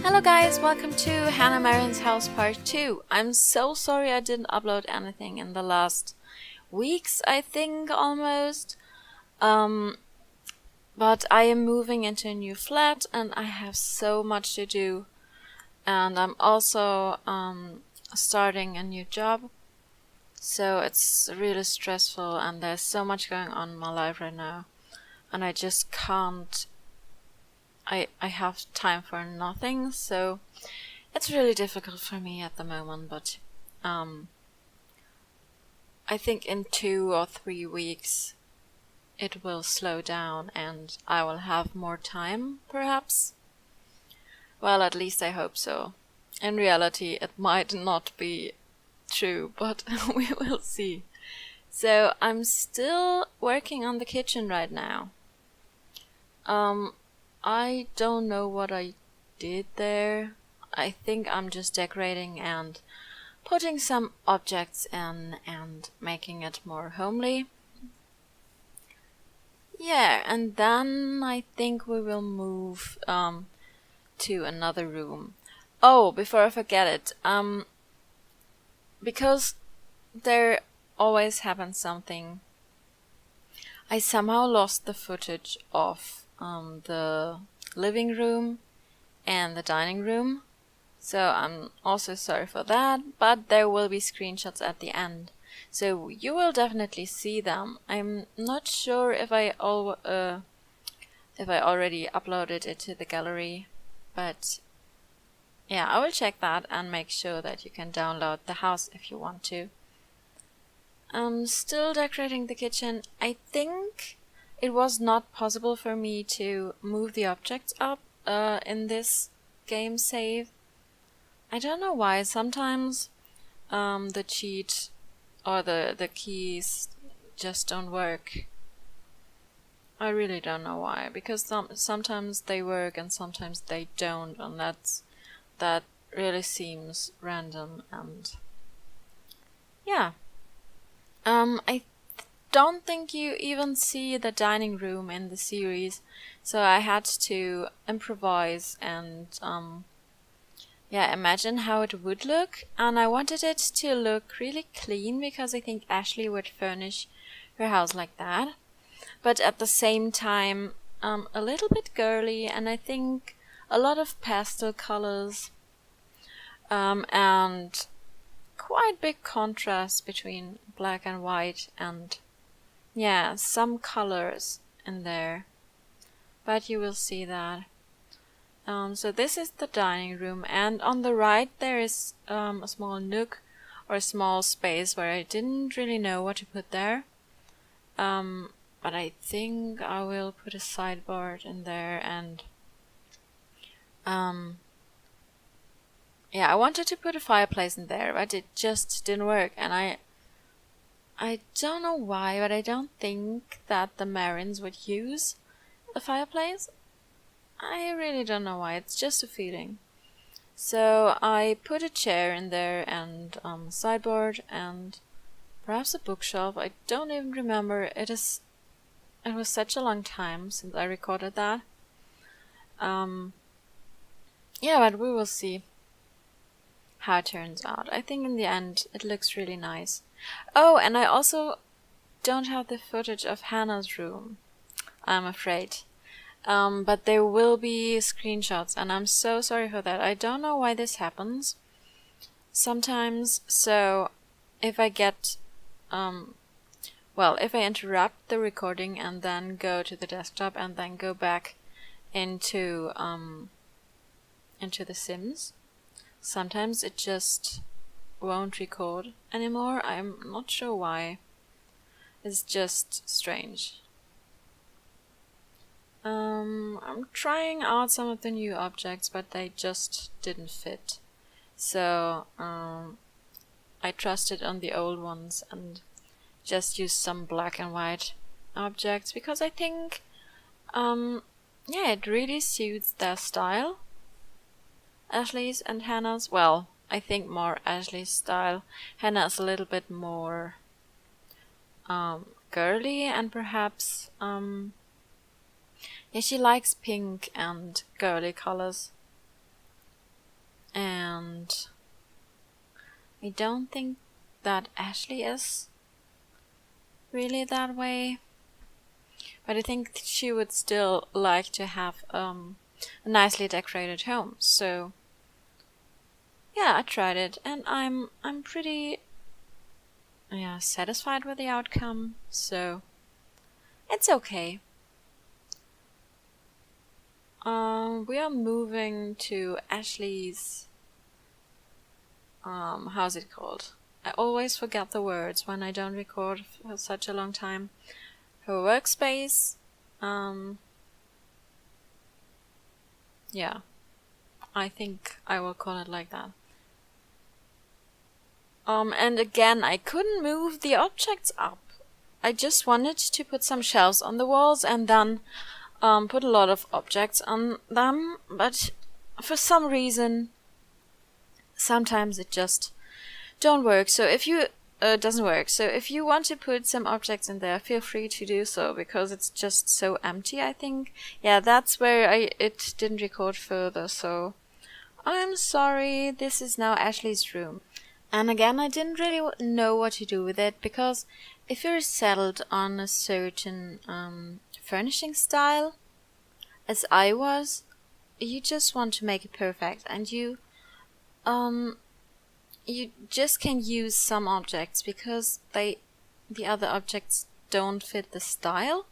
Hello guys, welcome to Hanna Marin's house part 2. I'm so sorry I didn't upload anything in the last weeks, I think almost. But I am moving into a new flat and I have so much to do. And I'm also starting a new job. So it's really stressful and there's so much going on in my life right now. And I just can't. I have time for nothing, so it's really difficult for me at the moment, but I think in 2 or 3 weeks it will slow down and I will have more time, perhaps. Well, at least I hope so. In reality, it might not be true, but we will see. So I'm still working on the kitchen right now. I don't know what I did there. I think I'm just decorating and putting some objects in and making it more homely. Yeah, and then I think we will move to another room. Oh, before I forget it, because there always happens something. I somehow lost the footage of the living room and the dining room, so I'm also sorry for that, but there will be screenshots at the end, so you will definitely see them. I'm not sure if I already uploaded it to the gallery, but yeah, I will check that and make sure that you can download the house if you want to. I'm still decorating the kitchen. I think it was not possible for me to move the objects up in this game save. I don't know why. Sometimes the cheat or the keys just don't work. I really don't know why, because sometimes they work and sometimes they don't, and that really seems random. And yeah, I don't think you even see the dining room in the series, so I had to improvise and imagine how it would look, and I wanted it to look really clean because I think Ashley would furnish her house like that, but at the same time a little bit girly, and I think a lot of pastel colors and quite big contrast between black and white, and yeah, some colors in there, but you will see that. So this is the dining room, and on the right there is a small nook or a small space where I didn't really know what to put there. But I think I will put a sideboard in there, and I wanted to put a fireplace in there, but it just didn't work, and I don't know why, but I don't think that the Marins would use a fireplace. I really don't know why, it's just a feeling. So I put a chair in there and a sideboard and perhaps a bookshelf. I don't even remember. It was such a long time since I recorded that. But we will see how it turns out. I think in the end it looks really nice. Oh, and I also don't have the footage of Hannah's room, I'm afraid. But there will be screenshots, and I'm so sorry for that. I don't know why this happens sometimes. So if I get, if I interrupt the recording and then go to the desktop and then go back into the Sims, sometimes it just won't record anymore. I'm not sure why. It's just strange. I'm trying out some of the new objects, but they just didn't fit. So I trusted on the old ones and just used some black and white objects because I think it really suits their style. Ashley's and Hannah's, well, I think more Ashley's style. Hannah's a little bit more girly, and perhaps she likes pink and girly colors. and I don't think that Ashley is really that way, but I think she would still like to have a nicely decorated home. So yeah, I tried it, and I'm pretty satisfied with the outcome, so it's okay. We are moving to Ashley's how's it called? I always forget the words when I don't record for such a long time. Her workspace. Yeah, I think I will call it like that. And again, I couldn't move the objects up. I just wanted to put some shelves on the walls and then put a lot of objects on them, but for some reason, sometimes it just don't work. So if you doesn't work. So if you want to put some objects in there, feel free to do so, because it's just so empty, I think. Yeah, that's where it didn't record further, so I'm sorry. This is now Ashley's room. And again, I didn't really know what to do with it, because if you're settled on a certain furnishing style, as I was, you just want to make it perfect, and you just can use some objects because the other objects don't fit the style.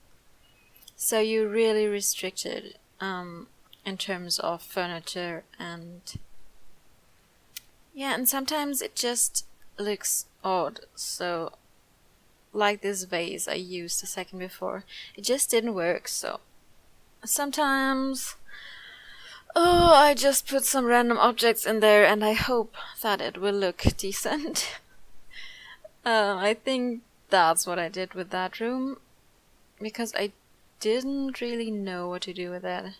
So you're really restricted in terms of furniture, and yeah, and sometimes it just looks odd. So like this vase I used a second before, it just didn't work. So sometimes I just put some random objects in there and I hope that it will look decent. I think that's what I did with that room, because I didn't really know what to do with it.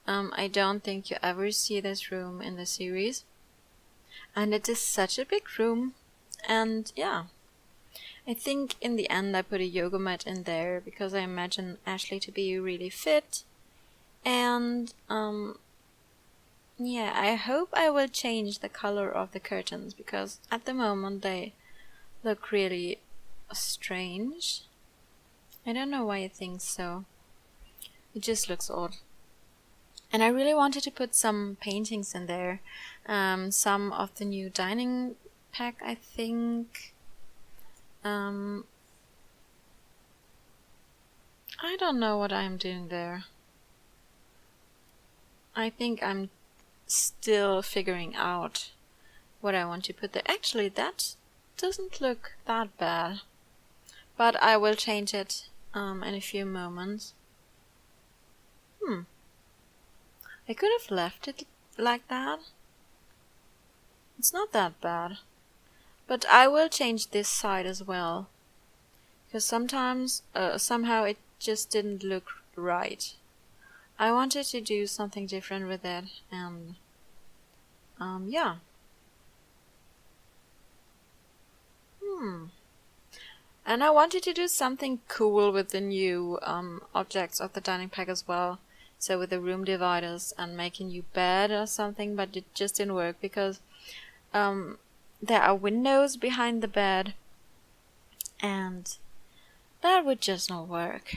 I don't think you ever see this room in the series, and it is such a big room. And yeah, I think in the end I put a yoga mat in there because I imagine Ashley to be really fit. And yeah, I hope I will change the color of the curtains, because at the moment they look really strange. I don't know why I think so. It just looks odd. And I really wanted to put some paintings in there. Some of the new dining pack, I think. I don't know what I'm doing there. I think I'm still figuring out what I want to put there. Actually, that doesn't look that bad, but I will change it in a few moments. I could have left it like that. It's not that bad, but I will change this side as well, because sometimes somehow it just didn't look right. I wanted to do something different with it, and yeah. And I wanted to do something cool with the new objects of the dining pack as well. So with the room dividers and make a new bed or something, but it just didn't work because there are windows behind the bed, and that would just not work.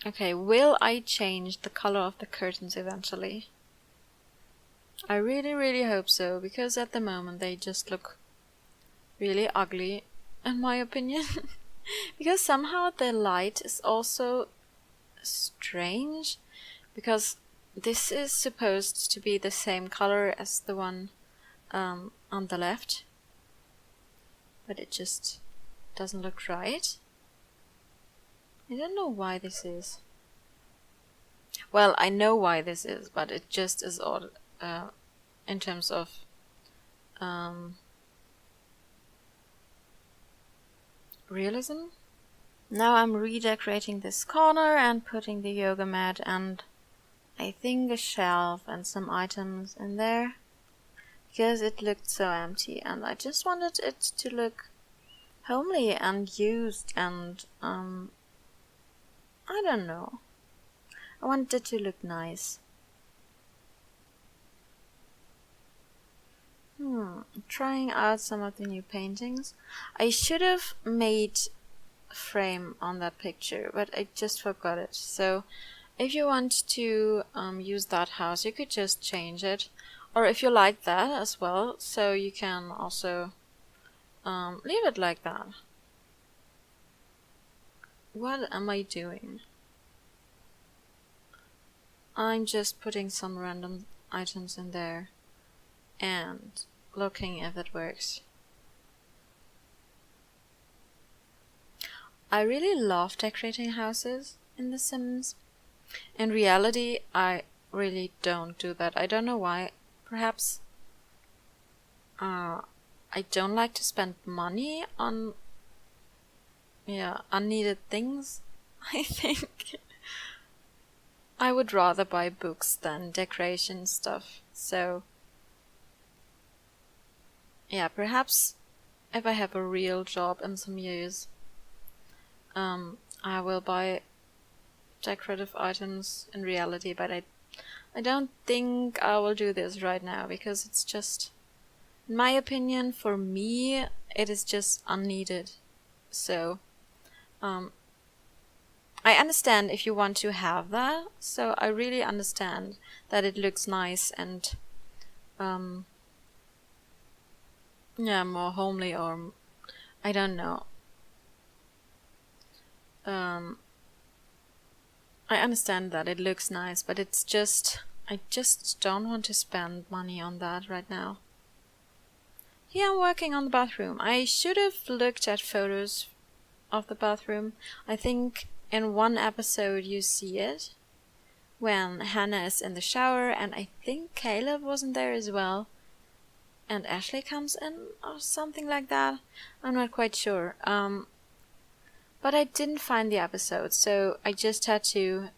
Okay, will I change the color of the curtains eventually? I really, really hope so, because at the moment they just look really ugly, in my opinion. Because somehow the light is also strange, because this is supposed to be the same color as the one on the left, but it just doesn't look right. I don't know why this is. Well, I know why this is, but it just is odd in terms of realism. Now I'm redecorating this corner and putting the yoga mat and I think a shelf and some items in there, because it looked so empty and I just wanted it to look homely and used, and I don't know. I want it to look nice. Trying out some of the new paintings. I should have made a frame on that picture, but I just forgot it. So if you want to use that house, you could just change it. Or if you like that as well, so you can also leave it like that. What am I doing? I'm just putting some random items in there and looking if it works. I really love decorating houses in The Sims. In reality, I really don't do that. I don't know why. Perhaps I don't like to spend money on unneeded things. I think I would rather buy books than decoration stuff. So yeah, perhaps if I have a real job in some years, I will buy decorative items in reality, but I don't think I will do this right now because it's just, in my opinion, for me, it is just unneeded. So I understand if you want to have that, so I really understand that it looks nice and more homely, or I don't know. I understand that it looks nice, but it's just, I just don't want to spend money on that right now. Yeah, I'm working on the bathroom. I should have looked at photos of the bathroom. I think in one episode you see it when Hannah is in the shower, and I think Caleb wasn't there as well, and Ashley comes in or something like that. I'm not quite sure. But I didn't find the episode, so I just had to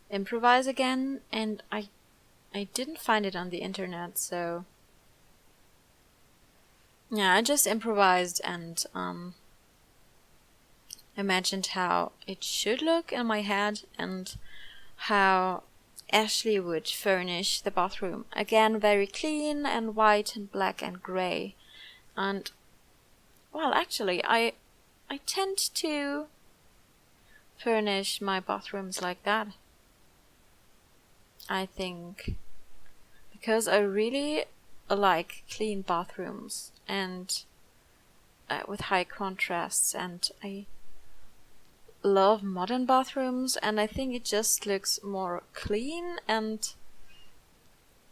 improvise again, and I didn't find it on the internet, so yeah, I just improvised and imagined how it should look in my head and how Ashley would furnish the bathroom. Again, very clean and white and black and grey. And well, actually, I tend to furnish my bathrooms like that. I think because I really like clean bathrooms and with high contrasts, and I love modern bathrooms, and I think it just looks more clean, and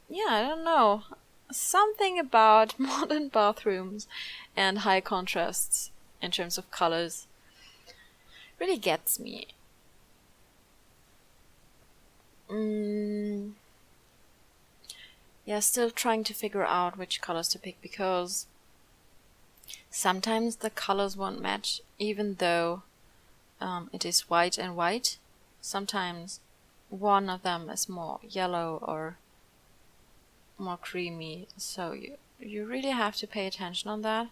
yeah, I don't know, something about modern bathrooms and high contrasts in terms of colors really gets me. Yeah, still trying to figure out which colors to pick, because sometimes the colors won't match even though it is white and white. Sometimes one of them is more yellow or more creamy, so you really have to pay attention on that.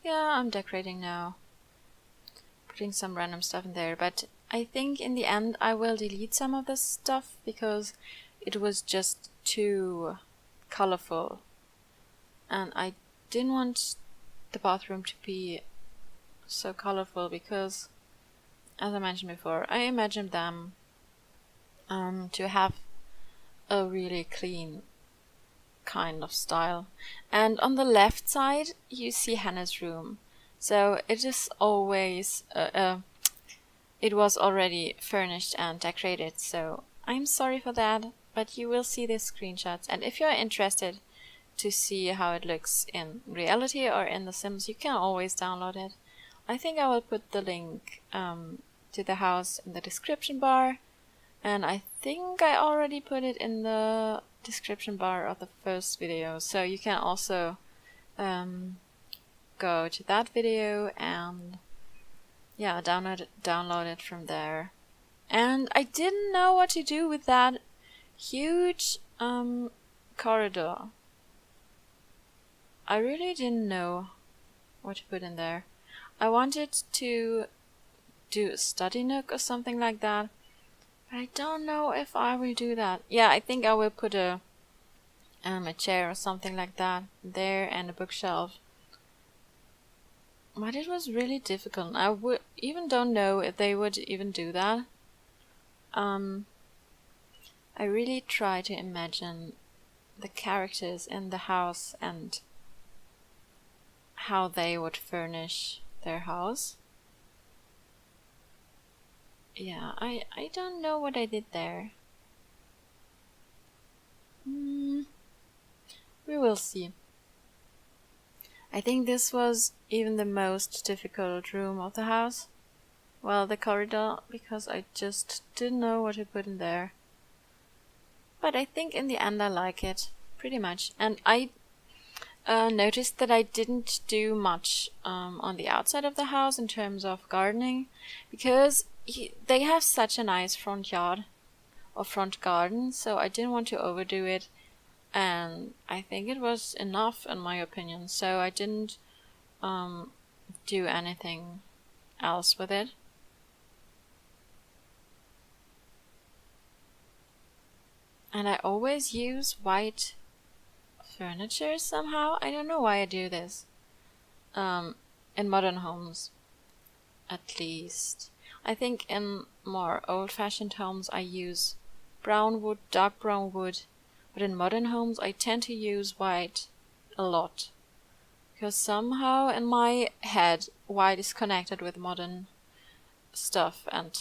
Yeah, I'm decorating now, putting some random stuff in there, but I think in the end I will delete some of this stuff because it was just too colorful, and I didn't want the bathroom to be so colorful because, as I mentioned before, I imagined them to have a really clean kind of style. And on the left side you see Hannah's room, so it is always it was already furnished and decorated, so I'm sorry for that, but you will see the screenshots, and if you're interested to see how it looks in reality or in The Sims, you can always download it. I think I will put the link to the house in the description bar, and I think I already put it in the description bar of the first video, so you can also go to that video and yeah, download it from there. And I didn't know what to do with that huge corridor. I really didn't know what to put in there. I wanted to do a study nook or something like that, but I don't know if I will do that. Yeah, I think I will put a chair or something like that there and a bookshelf. But it was really difficult. I would even don't know if they would even do that. I really try to imagine the characters in the house and how they would furnish their house. Yeah, I don't know what I did there. We will see. I think this was even the most difficult room of the house. Well, the corridor, because I just didn't know what to put in there. But I think in the end I like it, pretty much. And I noticed that I didn't do much on the outside of the house in terms of gardening, because they have such a nice front yard or front garden, so I didn't want to overdo it. And I think it was enough in my opinion, so I didn't do anything else with it. And I always use white furniture somehow. I don't know why I do this. In modern homes, at least. I think in more old-fashioned homes I use brown wood, dark brown wood, but in modern homes I tend to use white a lot. Because somehow in my head white is connected with modern stuff, and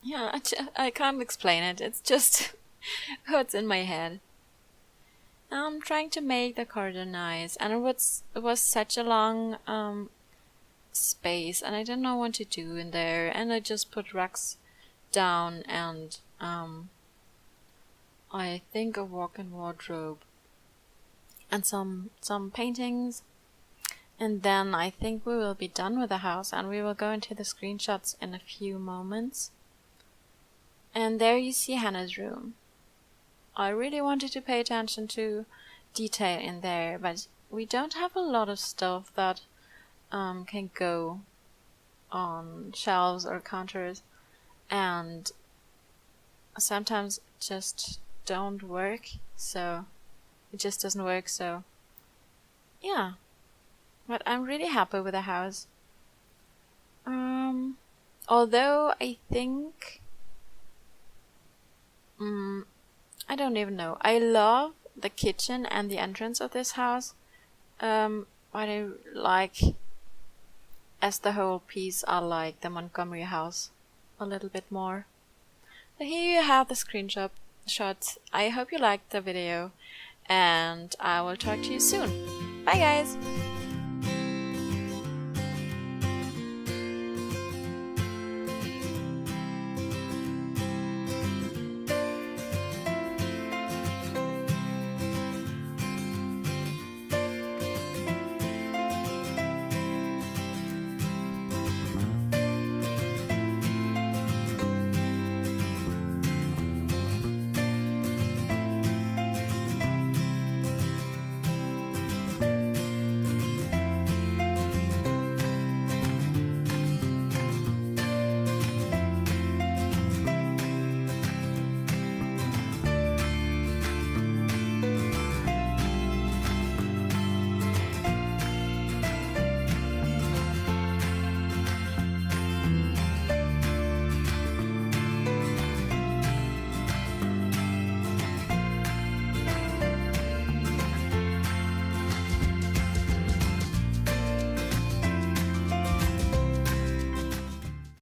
yeah, I can't explain it. It's just what's in my head. I'm trying to make the corridor nice, and it was such a long space, and I didn't know what to do in there, and I just put rugs down and I think a walk-in wardrobe and some paintings, and then I think we will be done with the house, and we will go into the screenshots in a few moments. And there you see Hannah's room. I really wanted to pay attention to detail in there, but we don't have a lot of stuff that can go on shelves or counters, and sometimes just don't work, so it just doesn't work. So yeah, but I'm really happy with the house. Although I think I don't even know. I love the kitchen and the entrance of this house. But I like, as the whole piece, I like the Montgomery house a little bit more. So here you have the screenshot shots. I hope you liked the video, and I will talk to you soon. Bye guys!